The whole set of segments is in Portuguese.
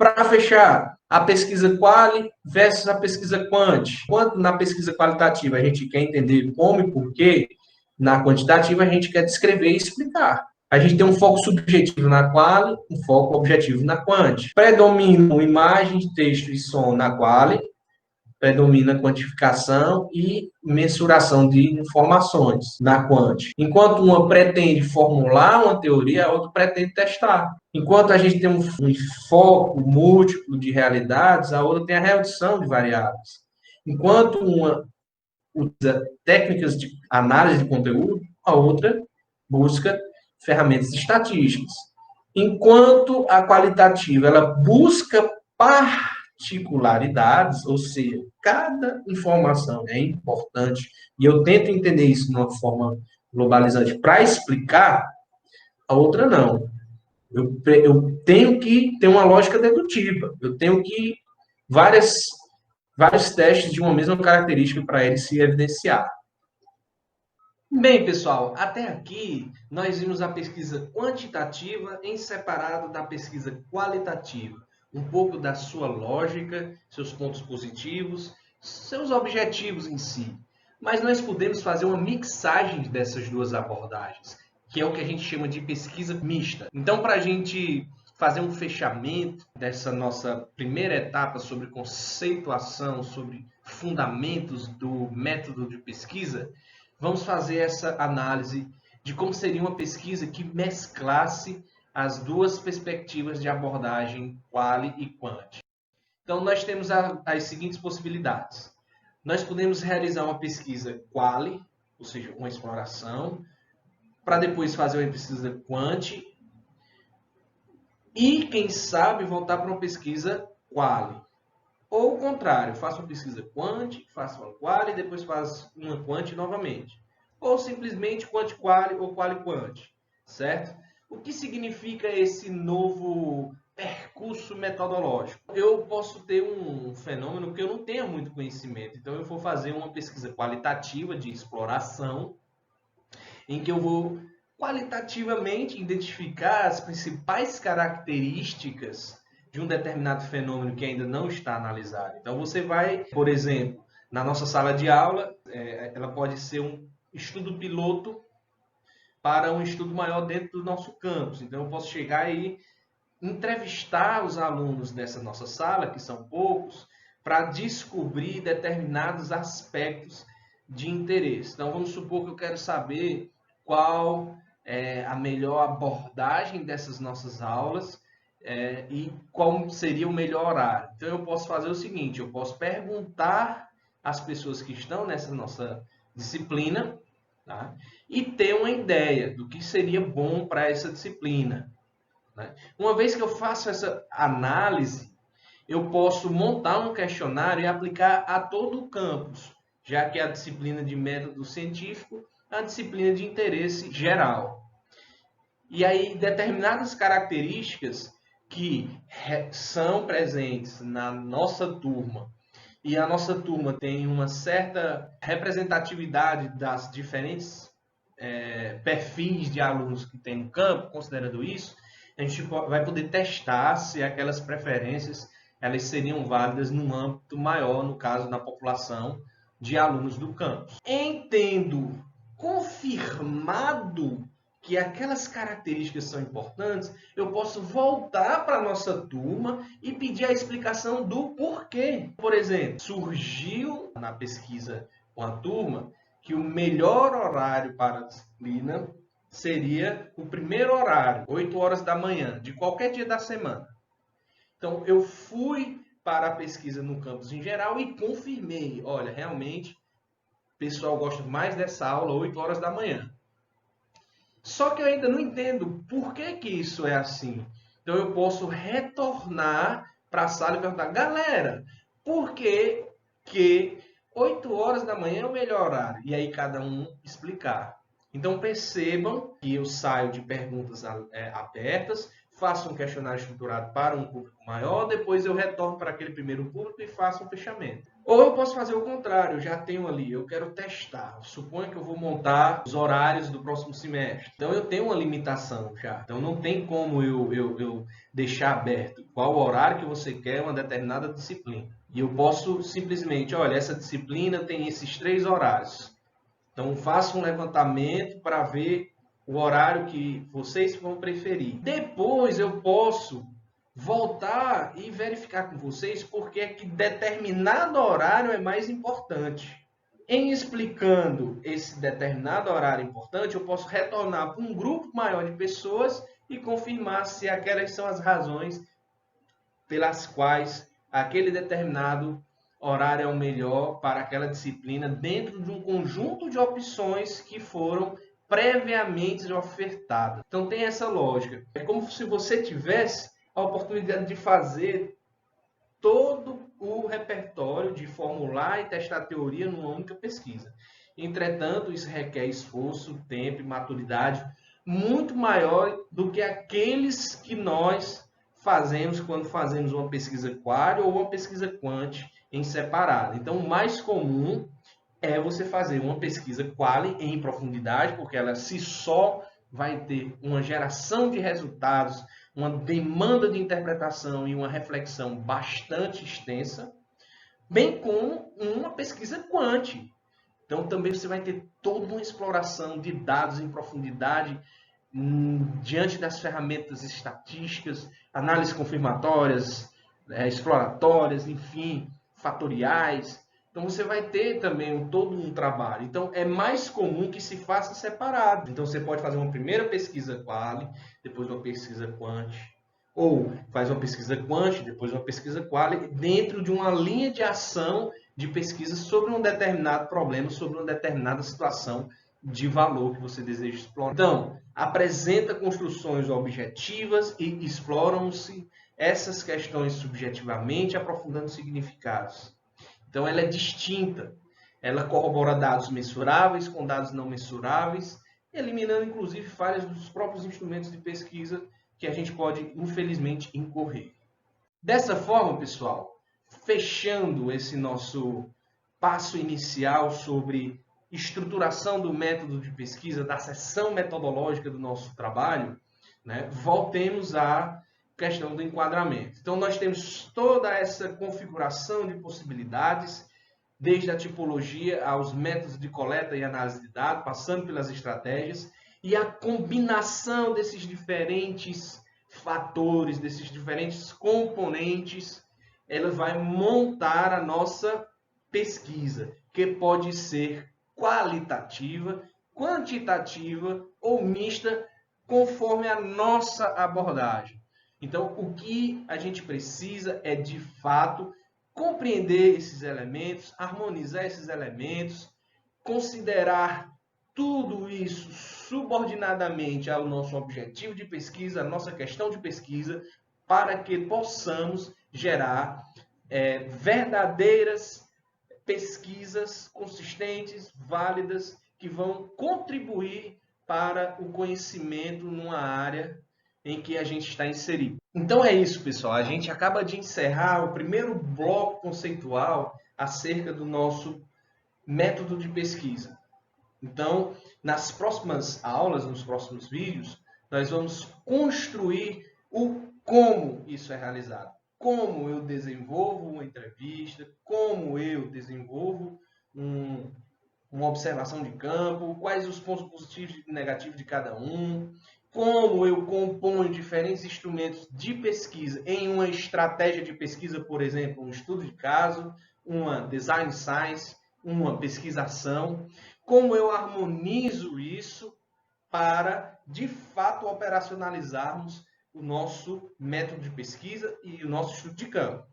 Para fechar, a pesquisa quali versus a pesquisa quant. Enquanto na pesquisa qualitativa a gente quer entender como e por quê, na quantitativa a gente quer descrever e explicar. A gente tem um foco subjetivo na quali, um foco objetivo na quant. Predominam imagem, texto e som na quali, predomina quantificação e mensuração de informações na quant. Enquanto uma pretende formular uma teoria, a outra pretende testar. Enquanto a gente tem um foco múltiplo de realidades, a outra tem a redução de variáveis. Enquanto uma usa técnicas de análise de conteúdo, a outra busca ferramentas estatísticas. Enquanto a qualitativa ela busca particularidades, ou seja, cada informação é importante, e eu tento entender isso de uma forma globalizante para explicar, a outra não. Eu tenho que ter uma lógica dedutiva, eu tenho que vários testes de uma mesma característica para ele se evidenciar. Bem, pessoal, até aqui nós vimos a pesquisa quantitativa em separado da pesquisa qualitativa. Um pouco da sua lógica, seus pontos positivos, seus objetivos em si. Mas nós podemos fazer uma mixagem dessas duas abordagens, que é o que a gente chama de pesquisa mista. Então, para a gente fazer um fechamento dessa nossa primeira etapa sobre conceituação, sobre fundamentos do método de pesquisa, vamos fazer essa análise de como seria uma pesquisa que mesclasse as duas perspectivas de abordagem quali e quant. Então, nós temos as seguintes possibilidades. Nós podemos realizar uma pesquisa quali, ou seja, uma exploração, para depois fazer uma pesquisa quant e, quem sabe, voltar para uma pesquisa quali. Ou o contrário, faça uma pesquisa quant, faça uma quali, depois faça uma quant novamente. Ou simplesmente quant-quali ou quali-quant, certo? O que significa esse novo percurso metodológico? Eu posso ter um fenômeno que eu não tenho muito conhecimento, então eu vou fazer uma pesquisa qualitativa de exploração, em que eu vou qualitativamente identificar as principais características de um determinado fenômeno que ainda não está analisado. Então você vai, por exemplo, na nossa sala de aula, ela pode ser um estudo piloto para um estudo maior dentro do nosso campus. Então eu posso chegar e entrevistar os alunos dessa nossa sala, que são poucos, para descobrir determinados aspectos de interesse. Então vamos supor que eu quero saber qual é a melhor abordagem dessas nossas aulas e qual seria o melhor horário. Então eu posso fazer o seguinte, eu posso perguntar às pessoas que estão nessa nossa disciplina, tá? E ter uma ideia do que seria bom para essa disciplina. Né? Uma vez que eu faço essa análise, eu posso montar um questionário e aplicar a todo o campus, já que a disciplina de método científico é uma disciplina de interesse geral. E aí, determinadas características que são presentes na nossa turma, e a nossa turma tem uma certa representatividade das diferentes perfis de alunos que tem no campo, considerando isso, a gente vai poder testar se aquelas preferências elas seriam válidas num âmbito maior, no caso, na população de alunos do campus. Entendo confirmado que aquelas características são importantes, eu posso voltar para a nossa turma e pedir a explicação do porquê. Por exemplo, surgiu na pesquisa com a turma que o melhor horário para a disciplina seria o primeiro horário, 8 horas da manhã, de qualquer dia da semana. Então, eu fui para a pesquisa no campus em geral e confirmei, olha, realmente, o pessoal gosta mais dessa aula 8 horas da manhã. Só que eu ainda não entendo por que isso é assim. Então eu posso retornar para a sala e perguntar, galera, por que 8 horas da manhã é o melhor horário? E aí cada um explicar. Então percebam que eu saio de perguntas abertas, faço um questionário estruturado para um público maior, depois eu retorno para aquele primeiro público e faço um fechamento. Ou eu posso fazer o contrário, eu já tenho ali, eu quero testar. Suponha que eu vou montar os horários do próximo semestre. Então eu tenho uma limitação já. Então não tem como eu deixar aberto qual o horário que você quer uma determinada disciplina. E eu posso simplesmente, olha, essa disciplina tem esses 3 horários. Então faço um levantamento para ver o horário que vocês vão preferir. Depois eu posso voltar e verificar com vocês porque é que determinado horário é mais importante. Em explicando esse determinado horário importante, eu posso retornar para um grupo maior de pessoas e confirmar se aquelas são as razões pelas quais aquele determinado horário é o melhor para aquela disciplina dentro de um conjunto de opções que foram previamente ofertadas. Então tem essa lógica. É como se você tivesse a oportunidade de fazer todo o repertório, de formular e testar teoria numa única pesquisa. Entretanto, isso requer esforço, tempo e maturidade muito maior do que aqueles que nós fazemos quando fazemos uma pesquisa quali ou uma pesquisa quant em separado. Então, o mais comum é você fazer uma pesquisa quali em profundidade, porque ela se só vai ter uma geração de resultados, uma demanda de interpretação e uma reflexão bastante extensa, bem como uma pesquisa quant. Então, também você vai ter toda uma exploração de dados em profundidade diante das ferramentas estatísticas, análises confirmatórias, exploratórias, enfim, fatoriais. Então, você vai ter também todo um trabalho. Então, é mais comum que se faça separado. Então, você pode fazer uma primeira pesquisa quali, depois uma pesquisa quant, ou faz uma pesquisa quant, depois uma pesquisa quali, dentro de uma linha de ação de pesquisa sobre um determinado problema, sobre uma determinada situação de valor que você deseja explorar. Então, apresenta construções objetivas e exploram-se essas questões subjetivamente, aprofundando significados. Então, ela é distinta. Ela corrobora dados mensuráveis com dados não mensuráveis, eliminando, inclusive, falhas dos próprios instrumentos de pesquisa que a gente pode, infelizmente, incorrer. Dessa forma, pessoal, fechando esse nosso passo inicial sobre estruturação do método de pesquisa, da seção metodológica do nosso trabalho, né, voltemos à questão do enquadramento. Então, nós temos toda essa configuração de possibilidades, desde a tipologia aos métodos de coleta e análise de dados, passando pelas estratégias, e a combinação desses diferentes fatores, desses diferentes componentes, ela vai montar a nossa pesquisa, que pode ser qualitativa, quantitativa ou mista, conforme a nossa abordagem. Então, o que a gente precisa é, de fato, compreender esses elementos, harmonizar esses elementos, considerar tudo isso subordinadamente ao nosso objetivo de pesquisa, à nossa questão de pesquisa, para que possamos gerar verdadeiras pesquisas consistentes, válidas, que vão contribuir para o conhecimento numa área em que a gente está inserido. Então é isso, pessoal. A gente acaba de encerrar o primeiro bloco conceitual acerca do nosso método de pesquisa. Então, nas próximas aulas, nos próximos vídeos, nós vamos construir o como isso é realizado. Como eu desenvolvo uma entrevista, como eu desenvolvo uma observação de campo, quais os pontos positivos e negativos de cada um, como eu componho diferentes instrumentos de pesquisa em uma estratégia de pesquisa, por exemplo, um estudo de caso, uma design science, uma pesquisação, como eu harmonizo isso para, de fato, operacionalizarmos o nosso método de pesquisa e o nosso estudo de campo.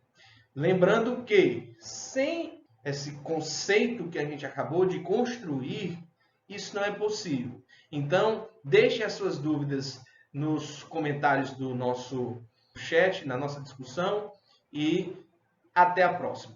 Lembrando que, sem esse conceito que a gente acabou de construir, isso não é possível. Então, deixem as suas dúvidas nos comentários do nosso chat, na nossa discussão, e até a próxima.